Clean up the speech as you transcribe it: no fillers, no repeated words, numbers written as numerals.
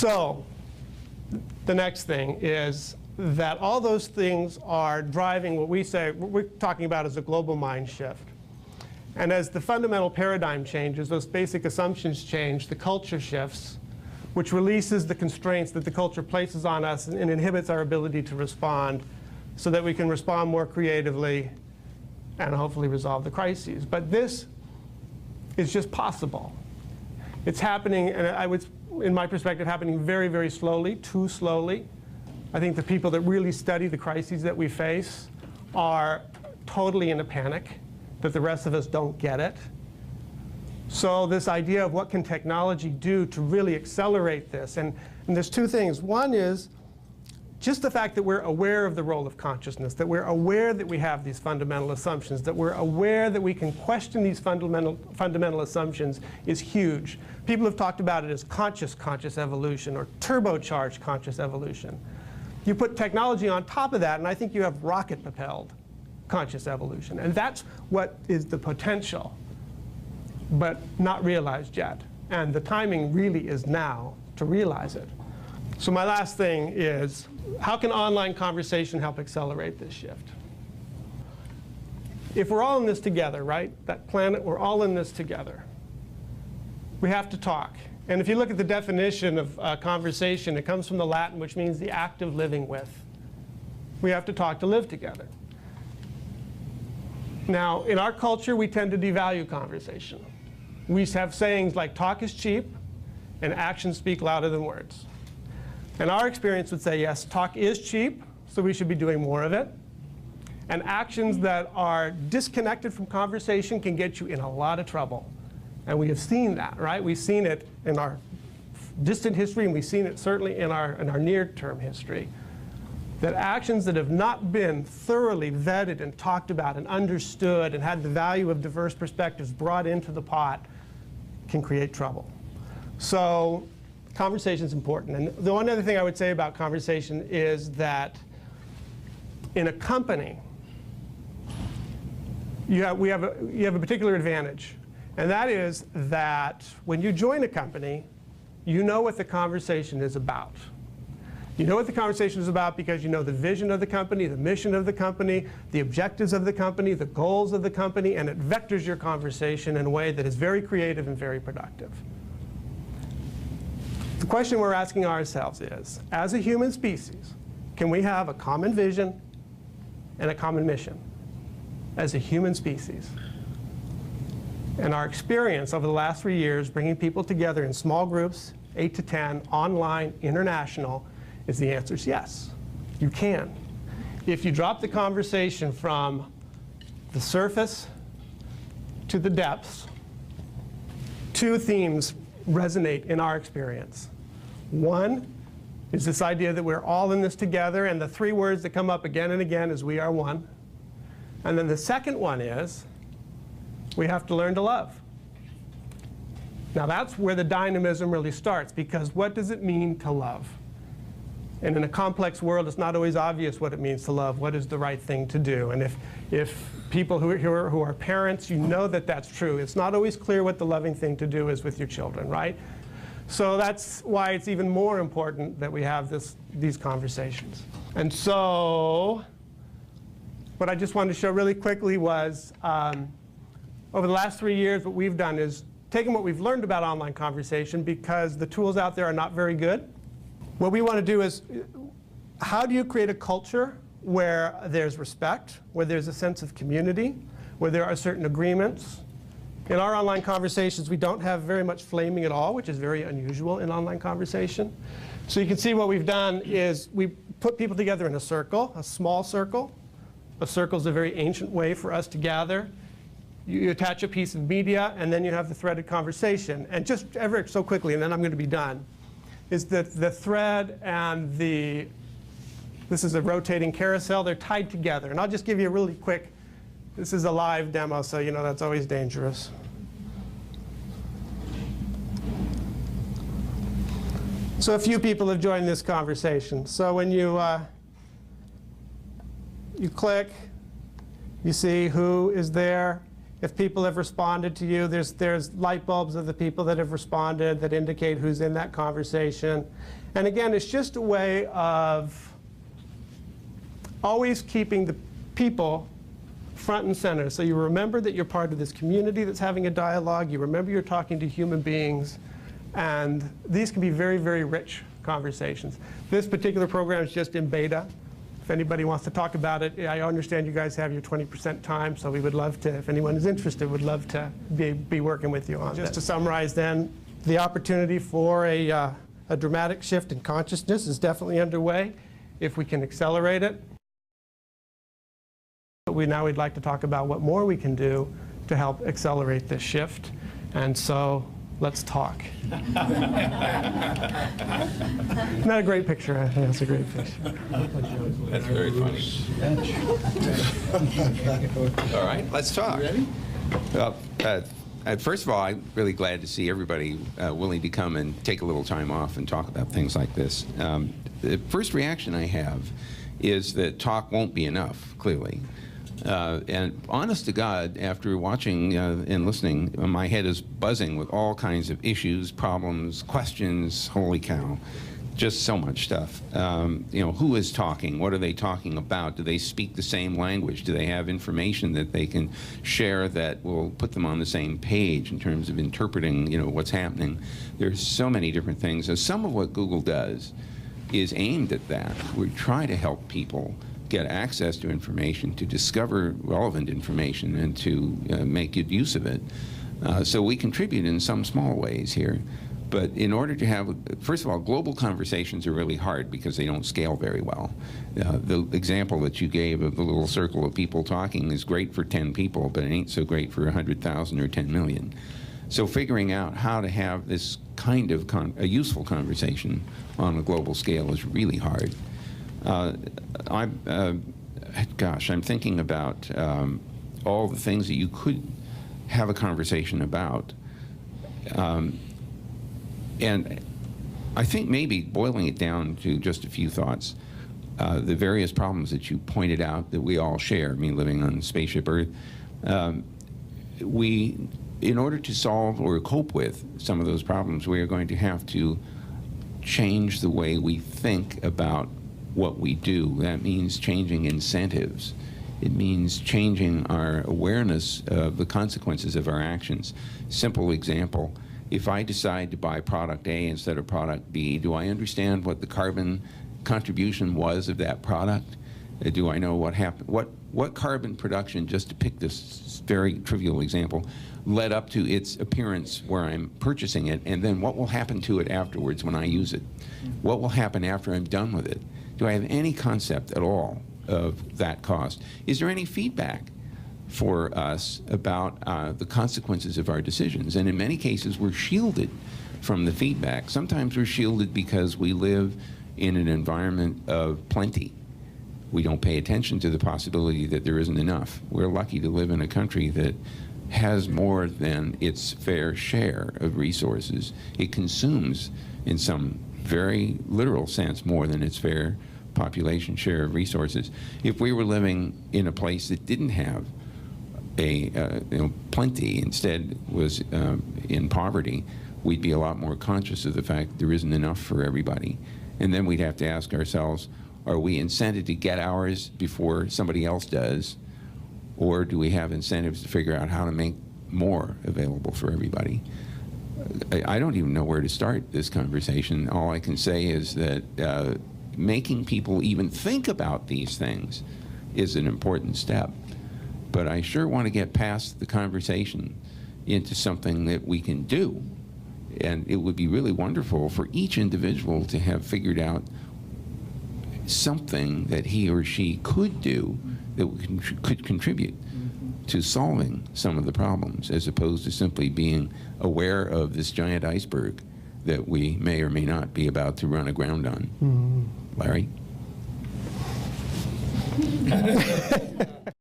So the next thing is that all those things are driving what we're talking about as a global mind shift. And as the fundamental paradigm changes, those basic assumptions change, the culture shifts, which releases the constraints that the culture places on us and inhibits our ability to respond so that we can respond more creatively and hopefully resolve the crises. But this is just possible. It's happening, and I would, in my perspective, happening very, very slowly, too slowly. I think the people that really study the crises that we face are totally in a panic that the rest of us don't get it. So this idea of what can technology do to really accelerate this, and there's two things. One is just the fact that we're aware of the role of consciousness, that we're aware that we have these fundamental assumptions, that we're aware that we can question these fundamental assumptions is huge. People have talked about it as conscious evolution or turbocharged conscious evolution. You put technology on top of that, and I think you have rocket-propelled conscious evolution. And that's what is the potential, but not realized yet. And the timing really is now to realize it. So my last thing is, how can online conversation help accelerate this shift? If we're all in this together, right, that planet, we're all in this together, we have to talk. And if you look at the definition of conversation, it comes from the Latin, which means the act of living with. We have to talk to live together. Now, in our culture, we tend to devalue conversation. We have sayings like talk is cheap and actions speak louder than words. And our experience would say, yes, talk is cheap, so we should be doing more of it. And actions that are disconnected from conversation can get you in a lot of trouble. And we have seen that, right? We've seen it in our distant history, and we've seen it certainly in our near-term history. That actions that have not been thoroughly vetted and talked about and understood and had the value of diverse perspectives brought into the pot can create trouble. So conversation is important. And the one other thing I would say about conversation is that in a company, you have a particular advantage. And that is that when you join a company, you know what the conversation is about. You know what the conversation is about because you know the vision of the company, the mission of the company, the objectives of the company, the goals of the company, and it vectors your conversation in a way that is very creative and very productive. The question we're asking ourselves is, as a human species, can we have a common vision and a common mission as a human species? And our experience over the last 3 years, bringing people together in small groups, 8 to 10, online, international, is the answer is yes, you can. If you drop the conversation from the surface to the depths, two themes resonate in our experience. One is this idea that we're all in this together, and the three words that come up again and again is we are one. And then the second one is we have to learn to love. Now that's where the dynamism really starts, because what does it mean to love? And in a complex world, it's not always obvious what it means to love. What is the right thing to do? And if people who are parents, you know that that's true. It's not always clear what the loving thing to do is with your children, right? So that's why it's even more important that we have these conversations. And so what I just wanted to show really quickly was over the last 3 years, what we've done is taken what we've learned about online conversation, because the tools out there are not very good. What we want to do is, how do you create a culture where there's respect, where there's a sense of community, where there are certain agreements? In our online conversations, we don't have very much flaming at all, which is very unusual in online conversation. So you can see what we've done is we put people together in a circle, a small circle. A circle is a very ancient way for us to gather. You attach a piece of media, and then you have the threaded conversation. And just ever so quickly, and then I'm going to be done, is that the thread and this is a rotating carousel, they're tied together. And I'll just give you a really quick, this is a live demo, so you know that's always dangerous. So a few people have joined this conversation. So when you click, you see who is there. if people have responded to you. There's light bulbs of the people that have responded that indicate who's in that conversation. And again, it's just a way of always keeping the people front and center. So you remember that you're part of this community that's having a dialogue. You remember you're talking to human beings. And these can be very, very rich conversations. This particular program is just in beta. If anybody wants to talk about it, I understand you guys have your 20% time, so we would love to, if anyone is interested, would love to be working with you on this. Just to summarize then, the opportunity for a dramatic shift in consciousness is definitely underway if we can accelerate it. But we'd like to talk about what more we can do to help accelerate this shift. And so let's talk. Not a great picture. I think that's a great picture. That's very funny. All right, let's talk. Ready? Well, first of all, I'm really glad to see everybody willing to come and take a little time off and talk about things like this. The first reaction I have is that talk won't be enough, clearly. And honest to God, after watching and listening, my head is buzzing with all kinds of issues, problems, questions. Holy cow. Just so much stuff. You know, who is talking? What are they talking about? Do they speak the same language? Do they have information that they can share that will put them on the same page in terms of interpreting, you know, what's happening? There's so many different things. So some of what Google does is aimed at that. We try to help people get access to information, to discover relevant information, and to make good use of it. So we contribute in some small ways here. But in order to have, first of all, global conversations are really hard because they don't scale very well. The example that you gave of the little circle of people talking is great for 10 people, but it ain't so great for 100,000 or 10 million. So figuring out how to have this kind of a useful conversation on a global scale is really hard. I'm thinking about all the things that you could have a conversation about. And I think maybe boiling it down to just a few thoughts, the various problems that you pointed out that we all share, me living on spaceship Earth, in order to solve or cope with some of those problems, we are going to have to change the way we think about what we do. That means changing incentives. It means changing our awareness of the consequences of our actions. Simple example, if I decide to buy product A instead of product B, do I understand what the carbon contribution was of that product? Do I know what happened? What carbon production, just to pick this very trivial example, led up to its appearance where I'm purchasing it, and then what will happen to it afterwards when I use it? What will happen after I'm done with it? Do I have any concept at all of that cost? Is there any feedback for us about the consequences of our decisions? And in many cases, we're shielded from the feedback. Sometimes we're shielded because we live in an environment of plenty. We don't pay attention to the possibility that there isn't enough. We're lucky to live in a country that has more than its fair share of resources. It consumes, in some very literal sense, more than its fair population share of resources. If we were living in a place that didn't have plenty, instead was in poverty, we'd be a lot more conscious of the fact there isn't enough for everybody. And then we'd have to ask ourselves, are we incented to get ours before somebody else does? Or do we have incentives to figure out how to make more available for everybody? I don't even know where to start this conversation. All I can say is that making people even think about these things is an important step. But I sure want to get past the conversation into something that we can do. And it would be really wonderful for each individual to have figured out something that he or she could do that could contribute to solving some of the problems, as opposed to simply being aware of this giant iceberg that we may or may not be about to run aground on. Larry?